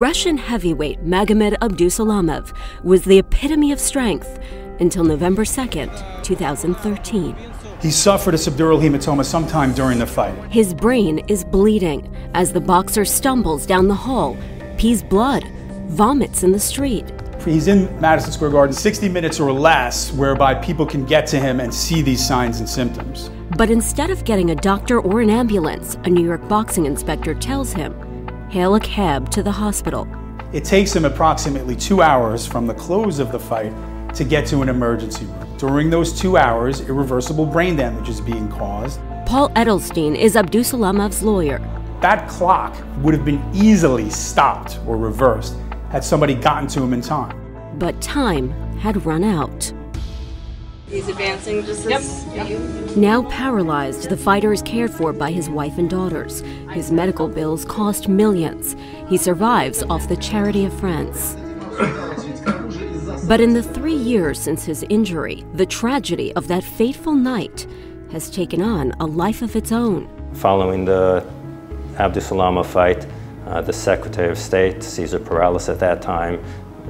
Russian heavyweight Magomed Abdusalamov was the epitome of strength until November 2nd, 2013. He suffered a subdural hematoma sometime during the fight. His brain is bleeding as the boxer stumbles down the hall, pees blood, vomits in the street. He's in Madison Square Garden 60 minutes or less, whereby people can get to him and see these signs and symptoms. But instead of getting a doctor or an ambulance, a New York boxing inspector tells him, hail a cab to the hospital. It takes him approximately 2 hours from the close of the fight to get to an emergency room. During those 2 hours, irreversible brain damage is being caused. Paul Edelstein is Abdusalamov's lawyer. That clock would have been easily stopped or reversed had somebody gotten to him in time. But time had run out. He's advancing just as you. Now paralyzed, the fighter is cared for by his wife and daughters. His medical bills cost millions. He survives off the charity of friends. But in the 3 years since his injury, the tragedy of that fateful night has taken on a life of its own. Following the Abdusalamov fight, the Secretary of State, Cesar Perales at that time,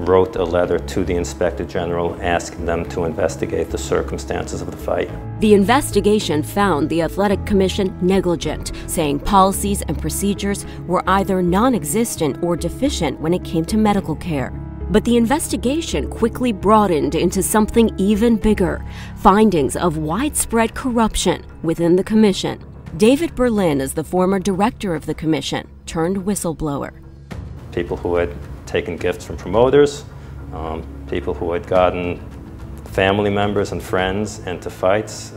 wrote a letter to the Inspector General asking them to investigate the circumstances of the fight. The investigation found the Athletic Commission negligent, saying policies and procedures were either non-existent or deficient when it came to medical care. But the investigation quickly broadened into something even bigger, findings of widespread corruption within the commission. David Berlin is the former director of the commission, turned whistleblower. People who had taken gifts from promoters, people who had gotten family members and friends into fights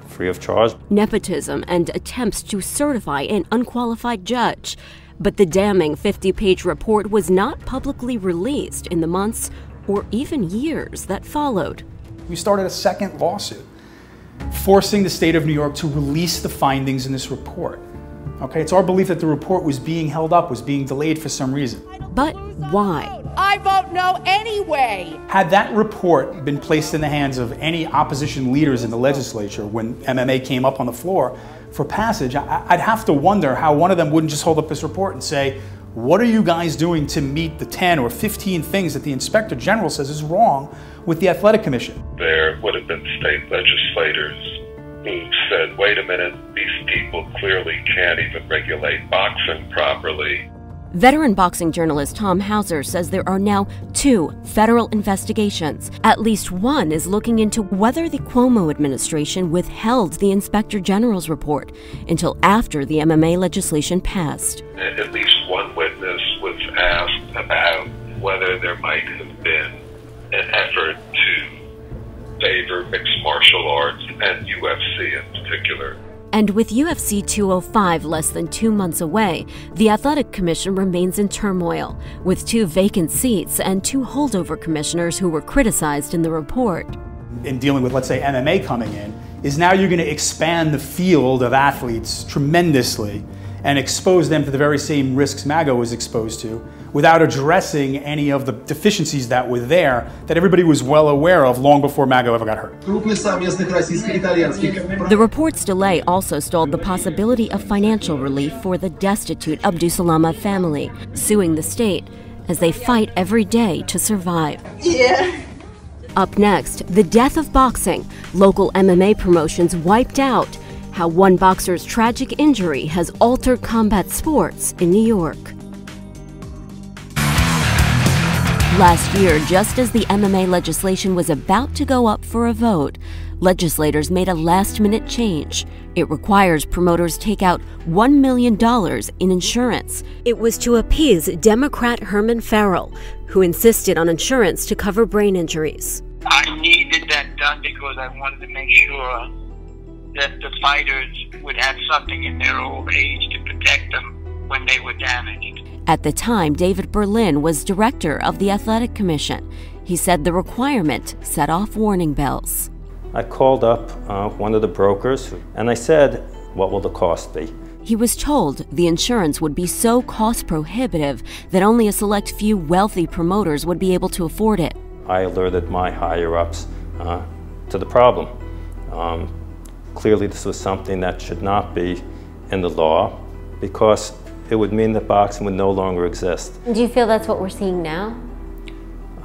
free of charge. Nepotism and attempts to certify an unqualified judge. But the damning 50-page report was not publicly released in the months or even years that followed. We started a second lawsuit, forcing the state of New York to release the findings in this report. Okay, it's our belief that the report was being held up, was being delayed for some reason. But why? I vote no anyway. Had that report been placed in the hands of any opposition leaders in the legislature when MMA came up on the floor for passage, I'd have to wonder how one of them wouldn't just hold up this report and say, what are you guys doing to meet the 10 or 15 things that the Inspector General says is wrong with the Athletic Commission? There would have been state legislators who said, wait a minute, these people clearly can't even regulate boxing properly. Veteran boxing journalist Tom Hauser says there are now 2 federal investigations. At least one is looking into whether the Cuomo administration withheld the Inspector General's report until after the MMA legislation passed. At least one witness was asked about whether there might have been an effort to favor mixed martial arts and UFC in particular. And with UFC 205 less than 2 months away, the Athletic Commission remains in turmoil, with 2 vacant seats and 2 holdover commissioners who were criticized in the report. In dealing with, let's say, MMA coming in, is now you're going to expand the field of athletes tremendously and expose them to the very same risks Mago was exposed to without addressing any of the deficiencies that were there that everybody was well aware of long before Mago ever got hurt. The report's delay also stalled the possibility of financial relief for the destitute Abdusalamov family, suing the state as they fight every day to survive. Yeah. Up next, the death of boxing, local MMA promotions wiped out, how one boxer's tragic injury has altered combat sports in New York. Last year, just as the MMA legislation was about to go up for a vote, legislators made a last-minute change. It requires promoters take out $1 million in insurance. It was to appease Democrat Herman Farrell, who insisted on insurance to cover brain injuries. I needed that done because I wanted to make sure that the fighters would have something in their old age to protect them when they were damaged. At the time, David Berlin was director of the Athletic Commission. He said the requirement set off warning bells. I called up one of the brokers and I said, what will the cost be? He was told the insurance would be so cost prohibitive that only a select few wealthy promoters would be able to afford it. I alerted my higher-ups to the problem. Clearly this was something that should not be in the law because It would mean that boxing would no longer exist. Do you feel that's what we're seeing now?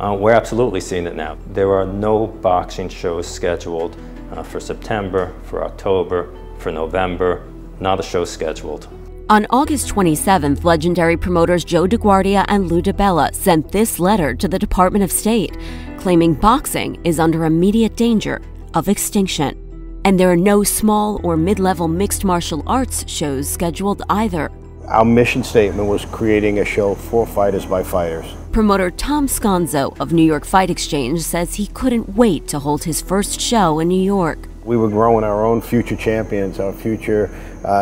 We're absolutely seeing it now. There are no boxing shows scheduled for September, for October, for November, not a show scheduled. On August 27th, legendary promoters Joe DeGuardia and Lou DiBella sent this letter to the Department of State, claiming boxing is under immediate danger of extinction. And there are no small or mid-level mixed martial arts shows scheduled either. Our mission statement was creating a show for fighters by fighters. Promoter Tom Sconzo of New York Fight Exchange says he couldn't wait to hold his first show in New York. We were growing our own future champions, our future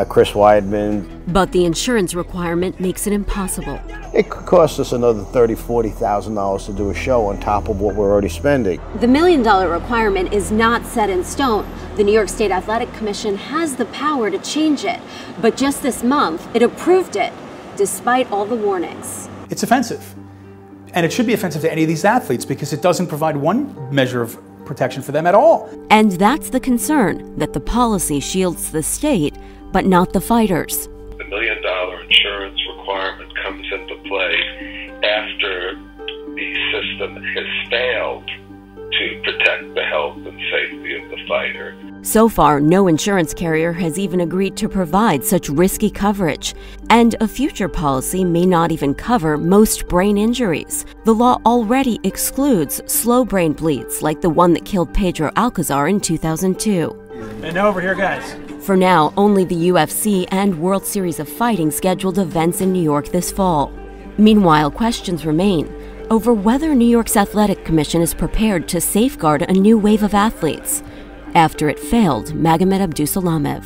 Chris Weidman. But the insurance requirement makes it impossible. It could cost us another $30,000, $40,000 to do a show on top of what we're already spending. The $1 million requirement is not set in stone. The New York State Athletic Commission has the power to change it. But just this month, it approved it, despite all the warnings. It's offensive. And it should be offensive to any of these athletes because it doesn't provide one measure of protection for them at all. And that's the concern, that the policy shields the state, but not the fighters. The $1 million insurance requirement comes into play after the system has failed to protect the health and safety of the fighter. So far, no insurance carrier has even agreed to provide such risky coverage. And a future policy may not even cover most brain injuries. The law already excludes slow brain bleeds, like the one that killed Pedro Alcazar in 2002. And over here, guys. For now, only the UFC and World Series of Fighting scheduled events in New York this fall. Meanwhile, questions remain over whether New York's Athletic Commission is prepared to safeguard a new wave of athletes after it failed Magomed Abdusalamov.